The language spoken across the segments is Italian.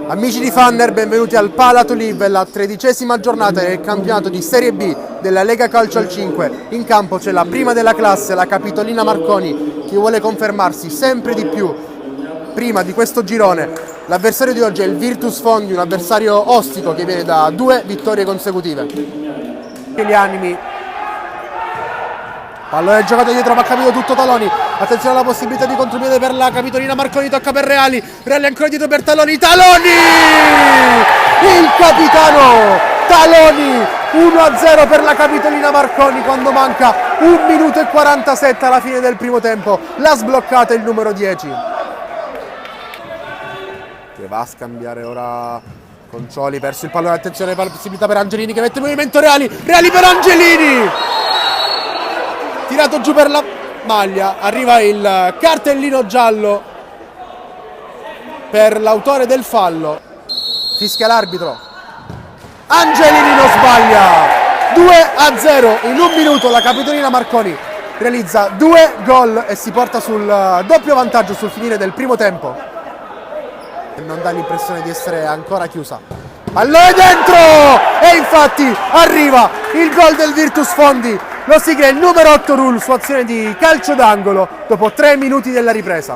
Amici di Fanner, benvenuti al Palatuliv, la 13ª giornata del campionato di Serie B della Lega Calcio al 5. In campo c'è la prima della classe, la Capitolina Marconi, che vuole confermarsi sempre di più prima di questo girone. L'avversario di oggi è il Virtus Fondi, un avversario ostico che viene da 2 vittorie consecutive. Gli animi. Pallone giocato dietro, ma ha capito tutto Taloni. Attenzione alla possibilità di contropiede per la Capitolina Marconi, tocca per Reali. Reali ancora dietro per Taloni. Taloni! Il capitano Taloni! 1-0 per la Capitolina Marconi quando manca 1 minuto e 47 alla fine del primo tempo. L'ha sbloccata il numero 10. Che va a scambiare ora Concioli, perso il pallone. Attenzione, possibilità per Angelini che mette in movimento Reali. Reali per Angelini! Tirato giù per la maglia, arriva il cartellino giallo per l'autore del fallo. Fischia l'arbitro. Angelini non sbaglia. 2-0 in 1 minuto. La Capitolina Marconi realizza 2 gol e si porta sul doppio vantaggio sul finire del primo tempo. Non dà l'impressione di essere ancora chiusa. Pallone dentro! E infatti arriva il gol del Virtus Fondi. Lo sigla il numero 8 Rul su azione di calcio d'angolo dopo 3 minuti della ripresa.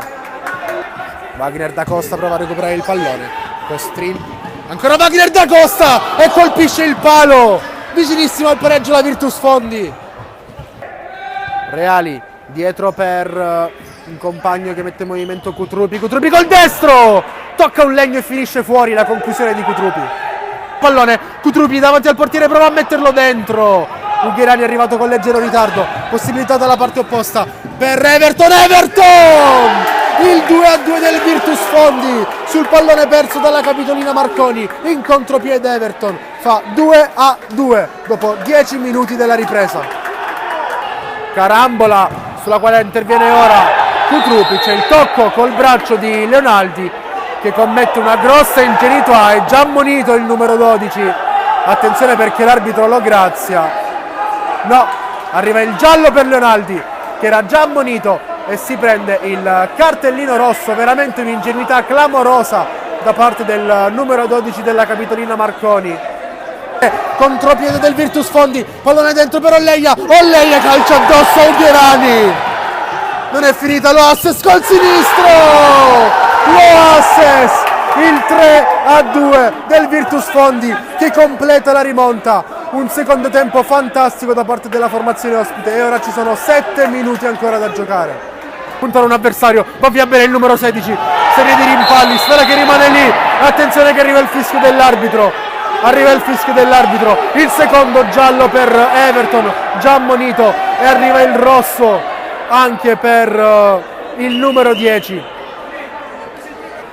Wagner da Costa prova a recuperare il pallone. Costrin. Ancora Wagner da Costa e colpisce il palo. Vicinissimo al pareggio la Virtus Fondi. Reali dietro per un compagno che mette in movimento Cutrupi. Cutrupi col destro! Tocca un legno e finisce fuori la conclusione di Cutrupi. Pallone, Cutrupi davanti al portiere, prova a metterlo dentro. Ugherani è arrivato con leggero ritardo. Possibilità dalla parte opposta per Everton. Everton! Il 2-2 del Virtus Fondi sul pallone perso dalla Capitolina Marconi. In contropiede Everton fa 2-2 dopo 10 minuti della ripresa. Carambola sulla quale interviene ora Cutrupi. C'è il tocco col braccio di Leonaldi che commette una grossa ingenuità. È già ammonito il numero 12. Attenzione perché l'arbitro lo grazia. No, arriva il giallo per Leonaldi che era già ammonito e si prende il cartellino rosso. Veramente un'ingenuità clamorosa da parte del numero 12 della Capitolina Marconi. Contropiede del Virtus Fondi, pallone dentro per Olleia. Olleia calcia addosso a Ugherani. Non è finita l'Oasses col sinistro. L'Oasses, il 3-2 del Virtus Fondi che completa la rimonta. Un secondo tempo fantastico da parte della formazione ospite e ora ci sono 7 minuti ancora da giocare. Puntano un avversario, va via bene il numero 16, serie di rimpalli, sfera che rimane lì. Attenzione che arriva il fischio dell'arbitro. Arriva il fischio dell'arbitro, il secondo giallo per Everton, già ammonito, e arriva il rosso anche per il numero 10.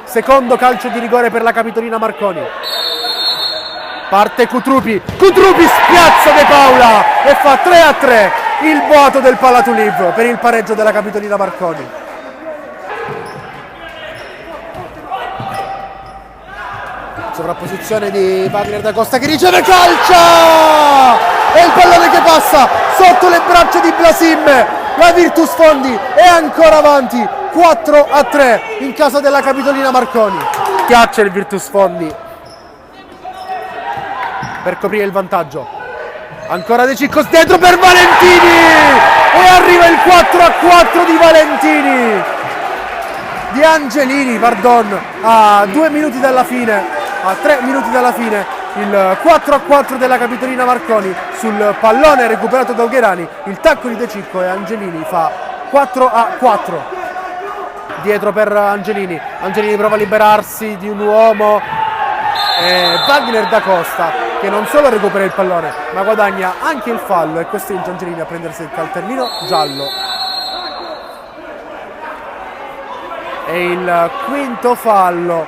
Secondo calcio di rigore per la Capitolina Marconi. Parte Cutrupi, Cutrupi spiazza De Paula e fa 3-3 il boato del Palatuliv per il pareggio della Capitolina Marconi. Sovrapposizione di Wagner da Costa che riceve, calcia! E il pallone che passa sotto le braccia di Blasim. La Virtus Fondi è ancora avanti 4-3 in casa della Capitolina Marconi. Schiaccia il Virtus Fondi per coprire il vantaggio. Ancora De Cicco dentro per Valentini e arriva il 4-4 di Valentini, di Angelini, pardon, a 2 minuti dalla fine, a 3 minuti dalla fine, il 4-4 della Capitolina Marconi sul pallone recuperato da Ugherani. Il tacco di De Cicco e Angelini fa 4-4. Dietro per Angelini. Angelini prova a liberarsi di un uomo e Wagner da Costa che non solo recupera il pallone ma guadagna anche il fallo e costringe Angelini a prendersi il cartellino giallo. E il quinto fallo.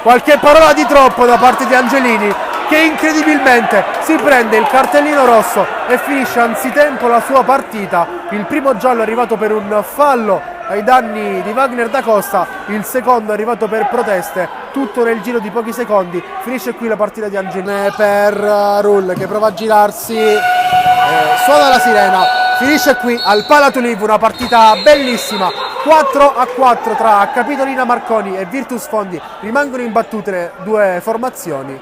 Qualche parola di troppo da parte di Angelini che incredibilmente si prende il cartellino rosso e finisce anzitempo la sua partita. Il primo giallo è arrivato per un fallo ai danni di Wagner da Costa, il secondo è arrivato per proteste, tutto nel giro di pochi secondi. Finisce qui la partita di Angelini per Rul che prova a girarsi, suona la sirena. Finisce qui al Palatuliv una partita bellissima, 4-4 tra Capitolina Marconi e Virtus Fondi, rimangono imbattute le due formazioni.